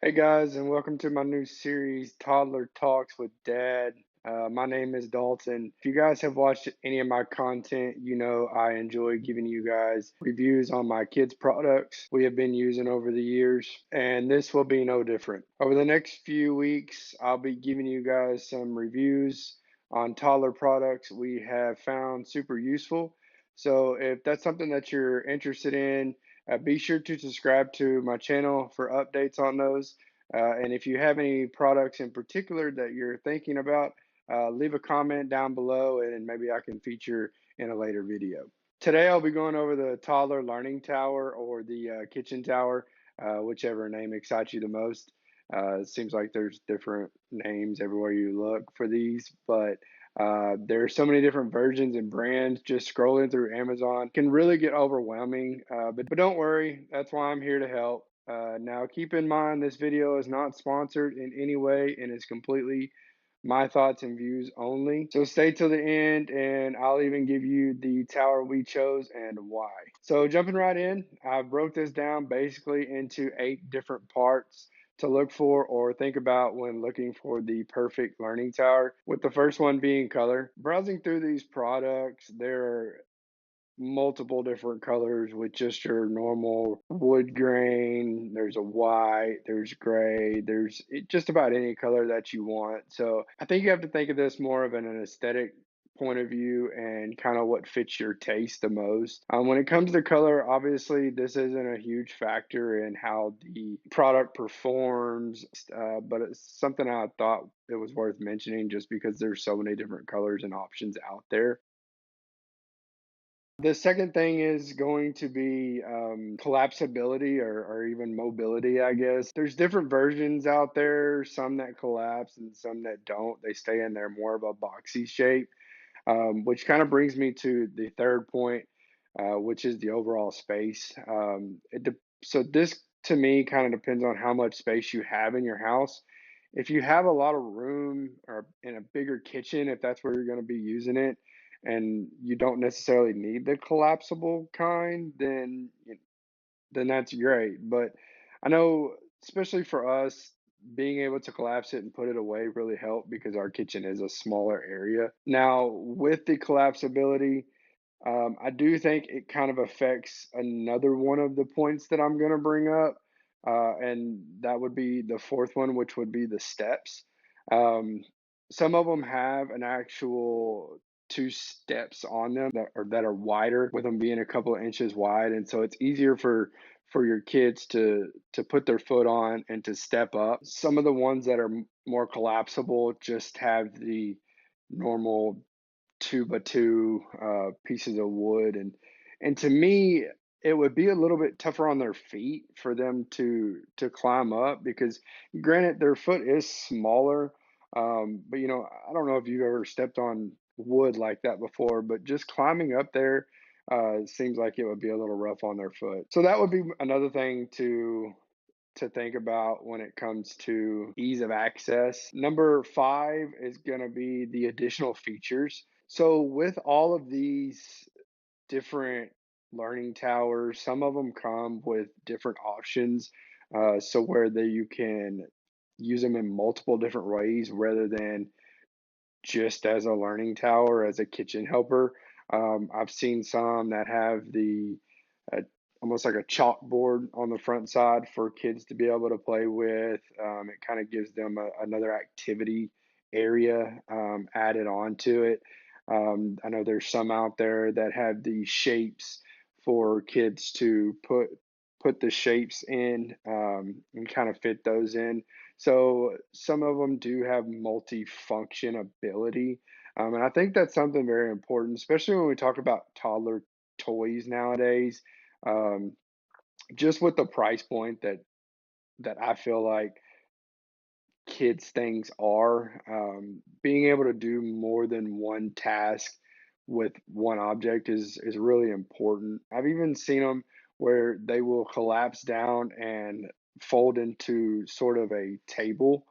Hey guys, and welcome to my new series, Toddler Talks with Dad. My name is Dalton. If you guys have watched any of my content, you know I enjoy giving you guys reviews on my kids' products we have been using over the years, and this will be no different. Over the next few weeks, I'll be giving you guys some reviews on toddler products we have found super useful. So if that's something that you're interested in, be sure to subscribe to my channel for updates on those. And if you have any products in particular that you're thinking about, leave a comment down below and maybe I can feature in a later video. Today I'll be going over the Toddler Learning Tower or the Kitchen Tower, whichever name excites you the most. It seems like there's different names everywhere you look for these, but there are so many different versions and brands. Just scrolling through Amazon can really get overwhelming, but don't worry, that's why I'm here to help. Now, keep in mind this video is not sponsored in any way and is completely my thoughts and views only. So stay till the end and I'll even give you the tower we chose and why. So jumping right in, I broke this down basically into 8 different parts to look for or think about when looking for the perfect learning tower, with the first one being color. Browsing through these products, there are multiple different colors with just your normal wood grain. There's a white, there's gray, just about any color that you want. So I think you have to think of this more of an aesthetic point of view and kind of what fits your taste the most. When it comes to color, obviously this isn't a huge factor in how the product performs, but it's something I thought it was worth mentioning just because there's so many different colors and options out there. The second thing is going to be collapsibility or even mobility, I guess. There's different versions out there, some that collapse and some that don't. They stay in there more of a boxy shape, which kind of brings me to the third point, which is the overall space. So this to me kind of depends on how much space you have in your house. If you have a lot of room or in a bigger kitchen, if that's where you're going to be using it, and you don't necessarily need the collapsible kind, then that's great. But I know, especially for us, being able to collapse it and put it away really helped because our kitchen is a smaller area. Now, with the collapsibility, I do think it kind of affects another one of the points that I'm going to bring up, and that would be the fourth one, which would be the steps. Um, some of them have an actual two steps on them that are wider, with them being a couple of inches wide, and so it's easier for your kids to put their foot on and to step up. Some of the ones that are more collapsible just have the normal 2 by 2 pieces of wood, and to me it would be a little bit tougher on their feet for them to climb up because granted their foot is smaller, but I don't know if you've ever stepped on wood like that before, but just climbing up there seems like it would be a little rough on their foot. So that would be another thing to think about when it comes to ease of access. Number 5 is going to be the additional features. So with all of these different learning towers, some of them come with different options. So where you can use them in multiple different ways rather than just as a learning tower, as a kitchen helper. I've seen some that have the uh, almost like a chalkboard on the front side for kids to be able to play with. It kind of gives them another activity area added onto it. I know there's some out there that have these shapes for kids to put the shapes in and kind of fit those in. So some of them do have multi-function ability, and I think that's something very important, especially when we talk about toddler toys nowadays. Um, just with the price point that I feel like kids things are, being able to do more than one task with one object is really important. I've even seen them where they will collapse down and fold into sort of a table.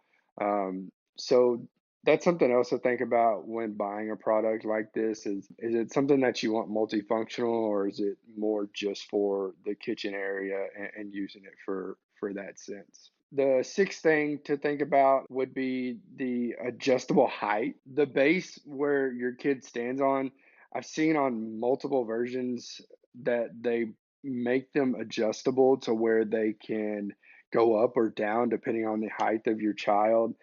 So that's something else to think about when buying a product like this. Is it something that you want multifunctional, or is it more just for the kitchen area and using it for that sense? The sixth thing to think about would be the adjustable height. The base where your kid stands on, I've seen on multiple versions that they make them adjustable to where they can go up or down depending on the height of your child.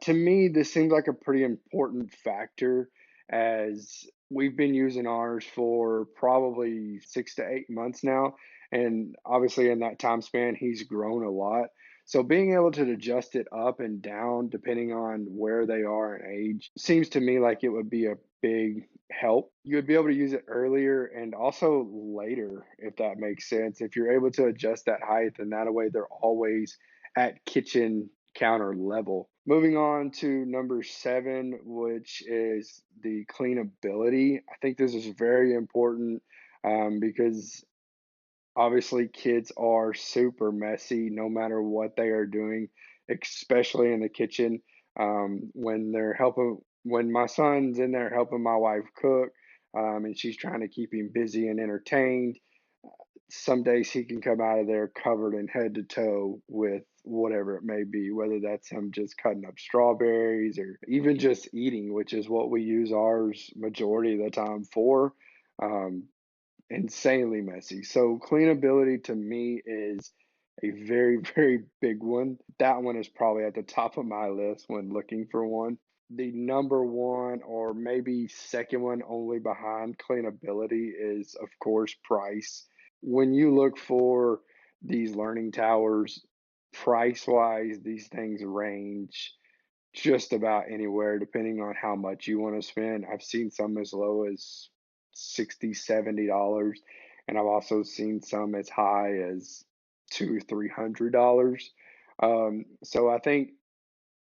To me, this seems like a pretty important factor as we've been using ours for probably 6 to 8 months now. And obviously, in that time span, he's grown a lot. So being able to adjust it up and down depending on where they are in age seems to me like it would be a big help. You would be able to use it earlier and also later, if that makes sense. If you're able to adjust that height, then that way they're always at kitchen counter level. Moving on to number seven, which is the cleanability. I think this is very important because obviously, kids are super messy no matter what they are doing, especially in the kitchen. When my son's in there helping my wife cook, and she's trying to keep him busy and entertained, some days he can come out of there covered in head to toe with whatever it may be, whether that's him just cutting up strawberries or even just eating, which is what we use ours majority of the time for. Um, Insanely messy. So cleanability to me is a very, very big one. That one is probably at the top of my list when looking for one. The number one or maybe second one only behind cleanability is, of course, price. When you look for these learning towers, price wise, these things range just about anywhere depending on how much you want to spend. I've seen some as low as 60, $70, and I've also seen some as high as $200, $300. So I think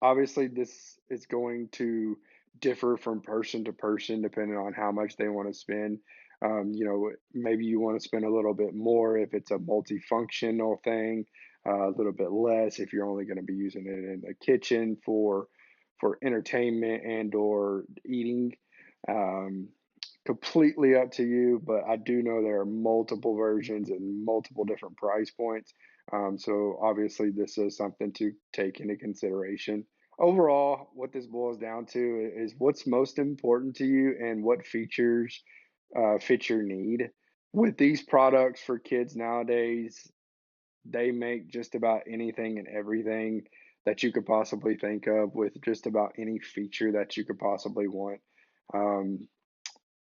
obviously this is going to differ from person to person depending on how much they want to spend. Maybe you want to spend a little bit more if it's a multifunctional thing, a little bit less if you're only going to be using it in the kitchen for entertainment and or eating. Um, Completely up to you, but I do know there are multiple versions and multiple different price points. So obviously, this is something to take into consideration. Overall, what this boils down to is what's most important to you and what features fit your need. With these products for kids nowadays, they make just about anything and everything that you could possibly think of with just about any feature that you could possibly want. Um,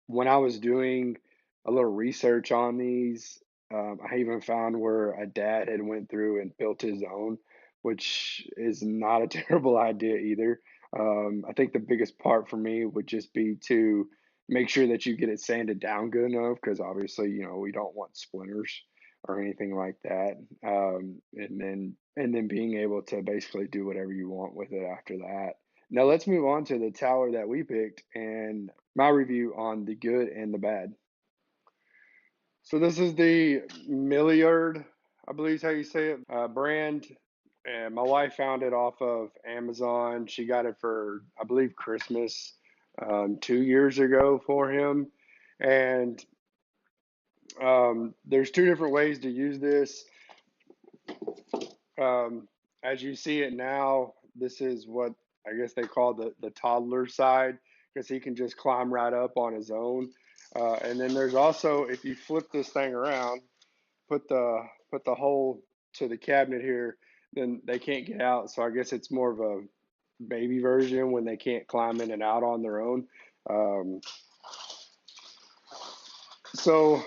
when I was doing a little research on these, I even found where a dad had went through and built his own, which is not a terrible idea either. I think the biggest part for me would just be to make sure that you get it sanded down good enough, because obviously, we don't want splinters or anything like that. And then being able to basically do whatever you want with it after that. Now let's move on to the tower that we picked and my review on the good and the bad. So this is the Milliard, I believe is how you say it, brand. And my wife found it off of Amazon. She got it for, I believe, Christmas 2 years ago for him. And there's two different ways to use this. Um, as you see it now, this is what I guess they call the toddler side because he can just climb right up on his own. And then there's also, if you flip this thing around, put the hole to the cabinet here, then they can't get out. So I guess it's more of a baby version when they can't climb in and out on their own. Um, so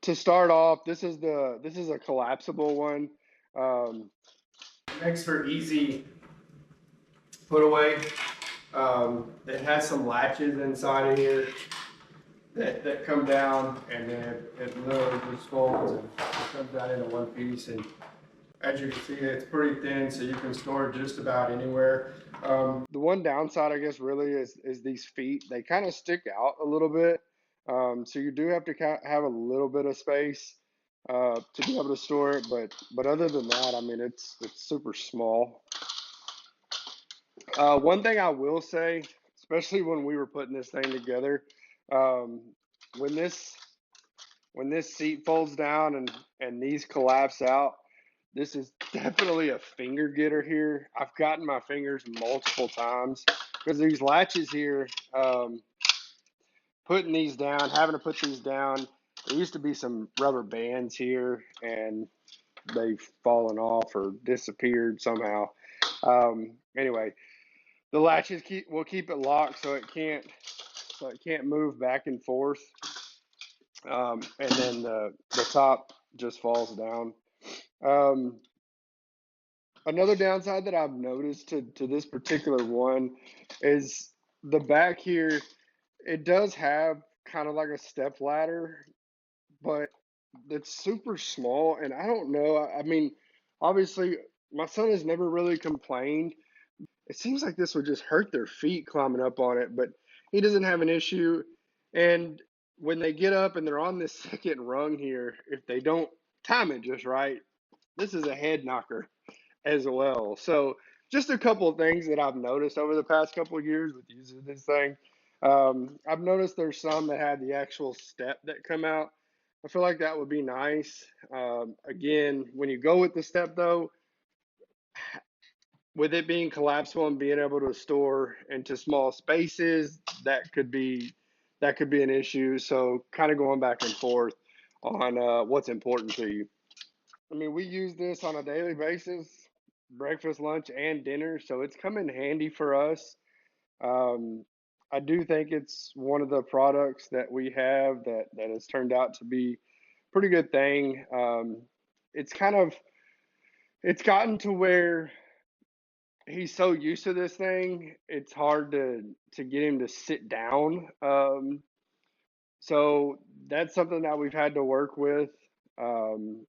to start off, this is a collapsible one. Um, Makes for easy put away. It has some latches inside of here that come down, and then it literally just folds and it comes out into one piece. And as you can see, it's pretty thin, so you can store it just about anywhere. The one downside, I guess, really is these feet. They kind of stick out a little bit, so you do have to have a little bit of space to be able to store it. But other than that, I mean, it's super small. One thing I will say, especially when we were putting this thing together, um, when this when this seat folds down and these collapse out, this is definitely a finger getter here. I've gotten my fingers multiple times because these latches here, putting these down, having to put these down. There used to be some rubber bands here, and they've fallen off or disappeared somehow. Anyway, the latches will keep it locked so it can't move back and forth. And then the top just falls down. Um, Another downside that I've noticed to this particular one is the back here. It does have kind of like a step ladder, but it's super small. And I don't know. I mean, obviously, my son has never really complained. It seems like this would just hurt their feet climbing up on it, but he doesn't have an issue. And when they get up and they're on this second rung here, if they don't time it just right, this is a head knocker as well. So just a couple of things that I've noticed over the past couple of years with using this thing. I've noticed there's some that had the actual step that come out. I feel like that would be nice. Again, when you go with the step though, with it being collapsible and being able to store into small spaces, that could be an issue. So kind of going back and forth on what's important to you. I mean, we use this on a daily basis, breakfast, lunch, and dinner, so it's come in handy for us. Um, I do think it's one of the products that we have that has turned out to be a pretty good thing. It's kind of it's gotten to where he's so used to this thing, it's hard to get him to sit down. So that's something that we've had to work with.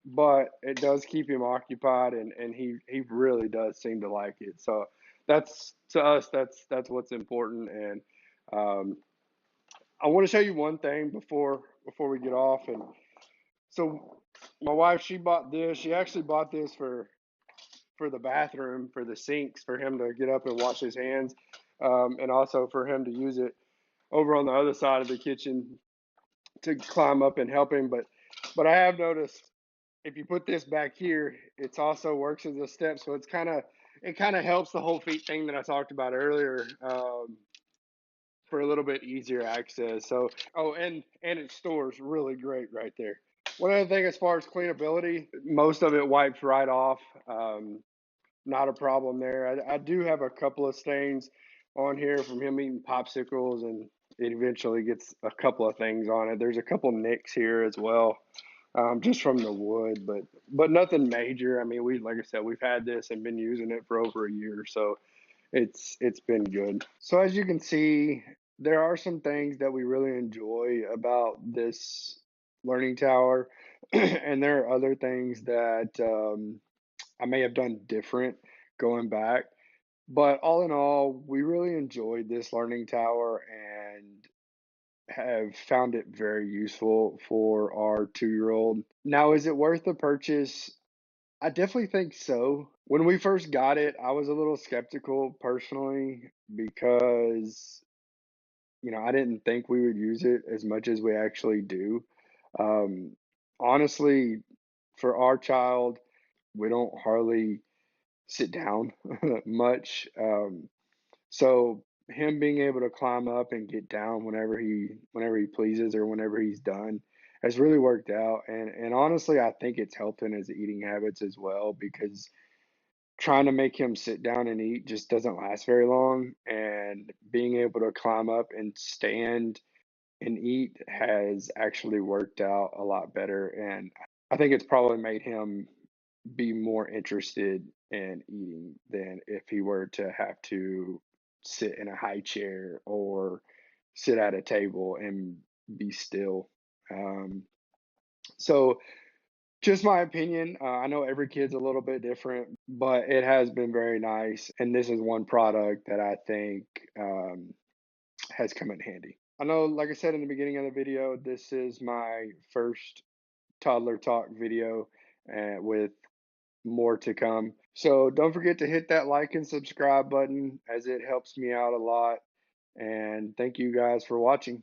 But it does keep him occupied, and he really does seem to like it. So that's to us, that's what's important. And um, I want to show you one thing before we get off. And so my wife, she bought this. She actually bought this for the bathroom, for the sinks, for him to get up and wash his hands, and also for him to use it over on the other side of the kitchen to climb up and help him. But I have noticed if you put this back here, it also works as a step, so it kind of helps the whole feet thing that I talked about earlier, for a little bit easier access. So oh, and it stores really great right there. One other thing as far as cleanability, most of it wipes right off. Not a problem there. I do have a couple of stains on here from him eating popsicles, and it eventually gets a couple of things on it. There's a couple nicks here as well, just from the wood, but nothing major. I mean, we like I said, we've had this and been using it for over a year, so it's been good. So as you can see, there are some things that we really enjoy about this learning tower, and there are other things that I may have done different going back. But all in all, we really enjoyed this learning tower and have found it very useful for our 2 year old. Now, is it worth the purchase? I definitely think so. When we first got it, I was a little skeptical personally because, I didn't think we would use it as much as we actually do. Um, Honestly, for our child, we don't hardly sit down much. So him being able to climb up and get down whenever he pleases or whenever he's done has really worked out. And honestly, I think it's helped in his eating habits as well because trying to make him sit down and eat just doesn't last very long. And being able to climb up and stand and eat has actually worked out a lot better. And I think it's probably made him be more interested in eating than if he were to have to sit in a high chair or sit at a table and be still. Um, so, just my opinion. I know every kid's a little bit different, but it has been very nice. And this is one product that I think has come in handy. I know, like I said in the beginning of the video, this is my first toddler talk video, with more to come. So don't forget to hit that like and subscribe button as it helps me out a lot. And thank you guys for watching.